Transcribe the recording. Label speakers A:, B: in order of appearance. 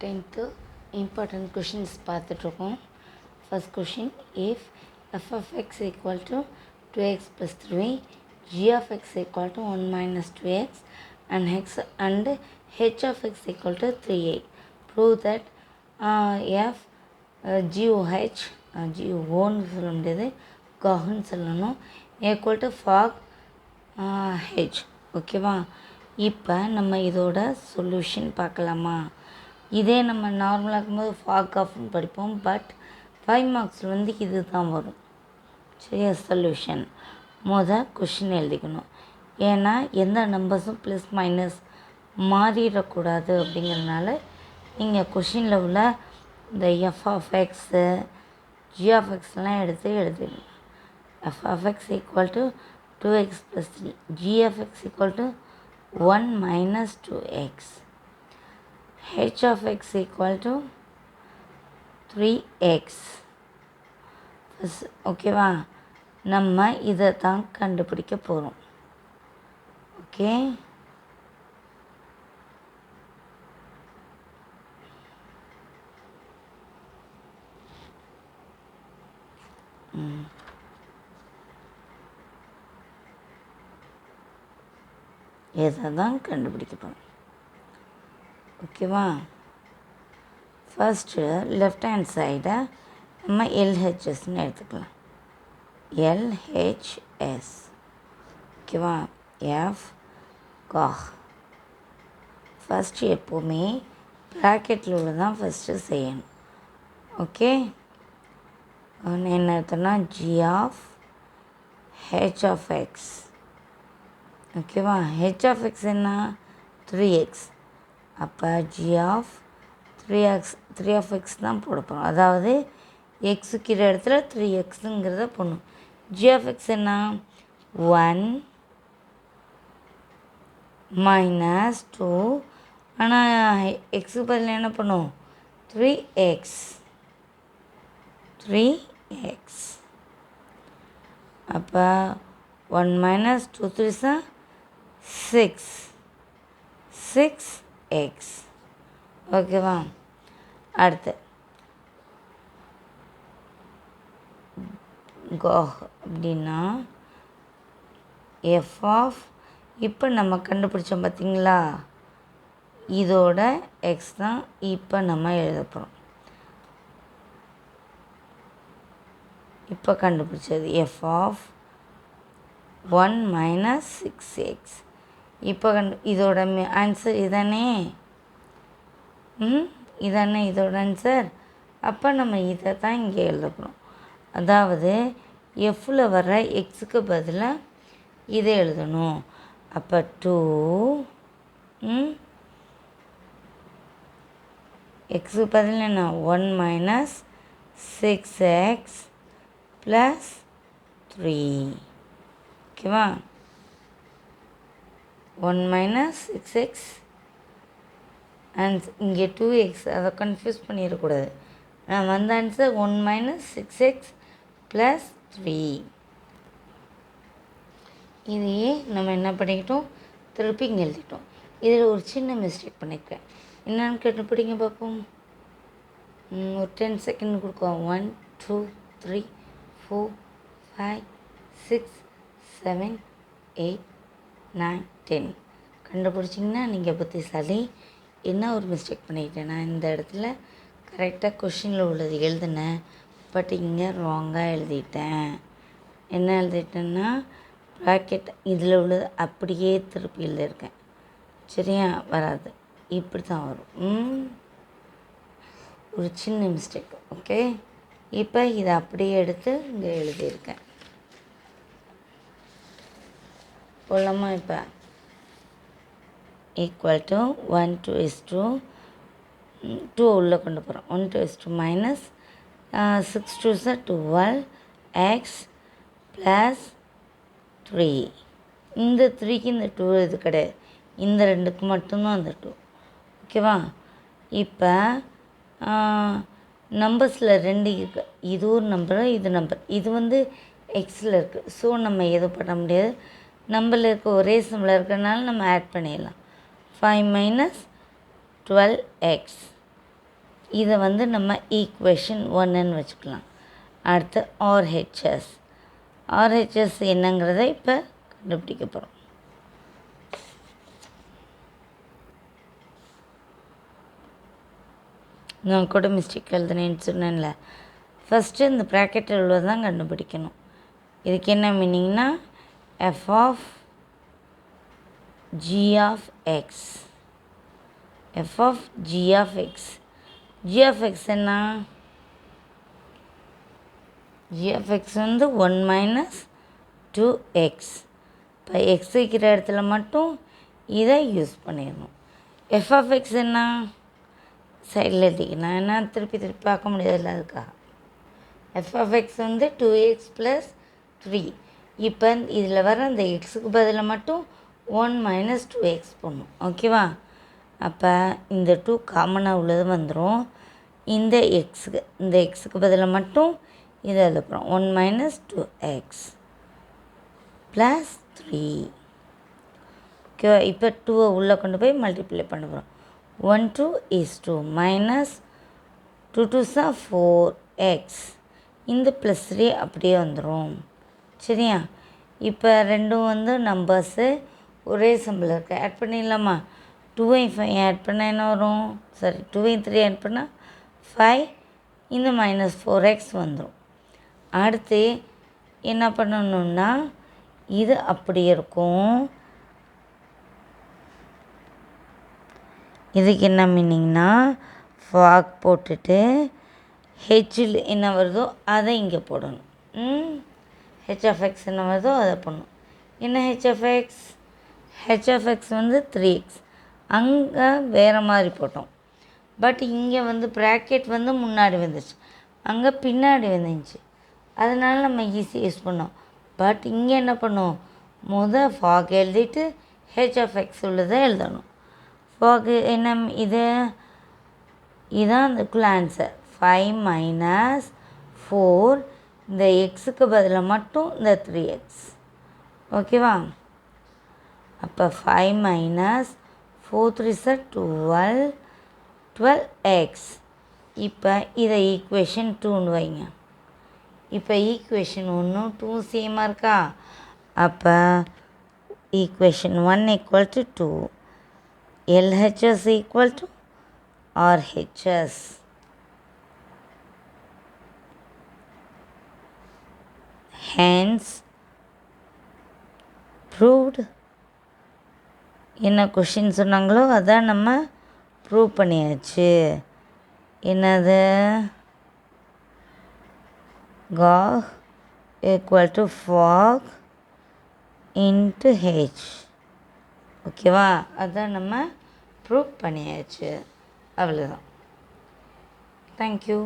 A: 10th important questions பார்த்துட்ருக்கோம். First question, if f of x equal to 2x plus 3, g of x equal to 1 minus 2x and h of x equal to 3a, prove that f GOHன்னு சொல்ல முடியாது, GOHன்னு சொல்லணும், equal to fog h. ஓகேவா? இப்போ நம்ம இதோட solution பார்க்கலாமா? இதே நம்ம நார்மலாக இருக்கும்போது ஃபாக் ஆஃப்னு படிப்போம். பட் 5 மார்க்ஸில் வந்து இது தான் வரும். சரியா? சொல்யூஷன் கொஷின் எழுதிக்கணும். ஏன்னா எந்த நம்பர்ஸும் ப்ளஸ் மைனஸ் மாறிடக்கூடாது. அப்படிங்கிறதுனால நீங்கள் கொஷினில் உள்ள இந்த F of X G of எக்ஸ்லாம் எடுத்து எழுதிடணும். F of X equal to 2x + 3, g of x equal to 1 minus 2x, h of x equal to 3x. ஓகேவா? நம்ம இதை தான் கண்டுபிடிக்க போகிறோம். ஓகே, இதை தான் கண்டுபிடிக்க போகிறோம். ஓகேவா? ஃபஸ்ட்டு லெஃப்ட் ஹேண்ட் சைடை நம்ம எல்ஹெச்எஸ்ன்னு எடுத்துக்கலாம். எல்ஹெச்எஸ். ஓகேவா? எஃப் காஹ். ஃபஸ்ட்டு எப்போவுமே ப்ராக்கெட்டில் உள்ளதான் ஃபஸ்ட்டு செய்யணும். ஓகே, என்ன எடுத்தோன்னா G of H of X. ஓகேவா? ஹெச் ஆஃப் எக்ஸ் என்ன? 3x. அப்போ ஜி ஆஃப் 3 ஆஃப் எக்ஸ் தான் போட போகிறோம். அதாவது எக்ஸுக்கிற இடத்துல 3xங்கிறத போடணும். ஜி ஆஃப் எக்ஸ் என்ன? 1 minus 2. ஆனால் எக்ஸுக்கு பதில் என்ன பண்ணும்? 3x. அப்போ 1 minus 2 3s 6x. ஓகேவா? அடுத்து கோஹ் அப்படின்னா எஃப் ஆஃப், இப்போ நம்ம கண்டுபிடிச்சோம் பார்த்தீங்களா, இதோட எக்ஸ் தான் இப்போ நம்ம எழுத போகிறோம். இப்போ கண்டுபிடிச்சது எஃப் ஆஃப் 1 minus 6x. இப்போ இதோட ஆன்சர் இதானே? இதானே இதோட ஆன்சர். அப்போ நம்ம இதை தான் இங்கே எழுதணும். அதாவது எஃப்பில் வர்ற எக்ஸுக்கு பதிலாக இதை எழுதணும். அப்போ 2 எக்ஸுக்கு பதில் என்ன? 1 minus 6x plus 3. ஓகேவா? 1 minus 6x அண்ட் இங்கே 2x, அதை கன்ஃபியூஸ் பண்ணிடக்கூடாது. நான் வந்த ஆன்சர் 1 minus 6x plus 3. இதையே நம்ம என்ன பண்ணிக்கிட்டோம்? திருப்பி இங்கே எழுதிட்டோம். இதில் ஒரு சின்ன மிஸ்டேக் பண்ணியிருக்கேன். என்னென்னு கண்டுபிடிங்க பார்ப்போம். ஒரு 10 செகண்ட் கொடுக்குவோம். 1 2 3 4 5 6 7 8 9 10. கண்டுபிடிச்சிங்கன்னா நீங்கள் புத்திசாலி. என்ன ஒரு மிஸ்டேக் பண்ணிக்கிட்டேன் நான் இந்த இடத்துல. கரெக்டாக கொஷினில் உள்ளது எழுதினேன், பட் இங்கே ராங்காக எழுதிட்டேன். என்ன எழுதிட்டேன்னா ப்ராக்கெட் இதில் உள்ளது அப்படியே திருப்பி எழுதியிருக்கேன். சரியா? வராது, இப்படி தான் வரும். ஒரு சின்ன மிஸ்டேக். ஓகே, இப்போ இதை அப்படியே எடுத்து இங்கே எழுதியிருக்கேன். போடலாமா? இப்போ ஈக்குவல் டு 1 2 2 உள்ளே கொண்டு போகிறோம். 1 2 மைனஸ் 6 2s 12 x ப்ளஸ் 3. இந்த 3க்கு இந்த 2 இது கிடையாது, இந்த 2க்கு மட்டும்தான் அந்த 2. ஓகேவா? இப்போ நம்பர்ஸில் 2 இருக்குது. இது ஒரு நம்பரு, இது நம்பர். இது வந்து எக்ஸில் இருக்குது. ஸோ நம்ம எதுவும் பண்ண முடியாது. நம்பரில் இருக்க ஒரே சிம்பிளாக இருக்கிறதுனால நம்ம ஆட் பண்ணிடலாம். 5 minus 12x இதை வந்து நம்ம ஈக்குவேஷன் 1ன்னு வச்சுக்கலாம். அடுத்து ஆர்ஹெச்எஸ். ஆர்ஹெச்எஸ் என்னங்கிறத இப்போ கண்டுபிடிக்க போகிறோம். நான் கூட மிஸ்டேக் எழுதுனேன்னு சொன்னேன்ல. ஃபஸ்ட்டு இந்த ப்ராக்கெட்டில் உள்ளது தான் கண்டுபிடிக்கணும். இதுக்கு என்ன மீனிங்னா F of G of X. F of G of X. G of X என்ன? ஜி ஆஃப் எக்ஸ் வந்து 1 மைனஸ் 2x. இப்போ எக்ஸ் வைக்கிற இடத்துல மட்டும் இதை யூஸ் பண்ணிடணும். எஃப் ஆஃப் எக்ஸ் என்ன? சைடில் எழுதிக்கணும். ஏன்னா திருப்பி பார்க்க முடியாதுல்ல, அதுக்காக. எஃப் ஆஃப் எக்ஸ் வந்து 2x + 3. இப்போ இதில் வர அந்த எக்ஸுக்கு பதில் மட்டும் 1 மைனஸ் 2x போடணும். ஓகேவா? அப்போ இந்த 2 காமனாக உள்ளது வந்துடும். இந்த எக்ஸுக்கு பதில் மட்டும் இதை எழுதுறோம். 1 மைனஸ் 2x + 3. ஓகேவா? இப்போ 2 உள்ளே கொண்டு போய் மல்டிப்ளை பண்ண போகிறோம். 1 2 is 2 minus 2 2s are 4x. இந்த +3 அப்படியே வந்துடும். சரியா? இப்போ ரெண்டும் வந்து நம்பர்ஸு ஒரே சிம்பிள் இருக்குது. ஆட் பண்ணிடலாமா? 2ஐ 5 ஆட் பண்ணால் என்ன வரும்? 2ஐ 3 ஆட் பண்ணால் 5. இந்த -4x வந்துடும். அடுத்து என்ன பண்ணணுன்னா இது அப்படி இருக்கும். இதுக்கு என்ன மீனிங்னா ஃபாக் போட்டுட்டு ஹெச்சில் என்ன வருதோ அதை இங்கே போடணும். ஹெச் ஆஃப் எக்ஸ் என்ன வருதோ அதை போடணும். என்ன H of X? H of X வந்து 3x. அங்கே வேறு மாதிரி போட்டோம். பட் இங்கே வந்து ப்ராக்கெட் வந்து முன்னாடி வந்துச்சு, அங்கே பின்னாடி வந்துச்சு. அதனால் நம்ம ஈஸியாக யூஸ் பண்ணோம். பட் இங்கே என்ன பண்ணோம்? ஃபாக் எழுதிட்டு ஹெச் ஆஃப் எக்ஸ் உள்ளதை எழுதணும். ஃபாக் என்ன? இதுதான் அதுக்குள்ள ஆன்சர். 5 மைனஸ் 4. இந்த எக்ஸுக்கு பதிலாக மட்டும் இந்த 3x. ஓகேவா? அப்போ 5 மைனஸ் 4 3s are 12. 12x. இப்போ இதை ஈக்குவேஷன் 2ன்னு வைங்க. இப்போ ஈக்குவேஷன் 1 2 சேமாக இருக்கா? அப்போ equation 1 = 2. LHS = RHS. Hence proved. என்ன கொஷின் சொன்னாங்களோ அதான் நம்ம ப்ரூவ் பண்ணியாச்சு. என்னது? GOG = fog into H. ஓகேவா? அதான் நம்ம ப்ரூவ் பண்ணியாச்சு. அவ்வளோதான். தேங்க்யூ.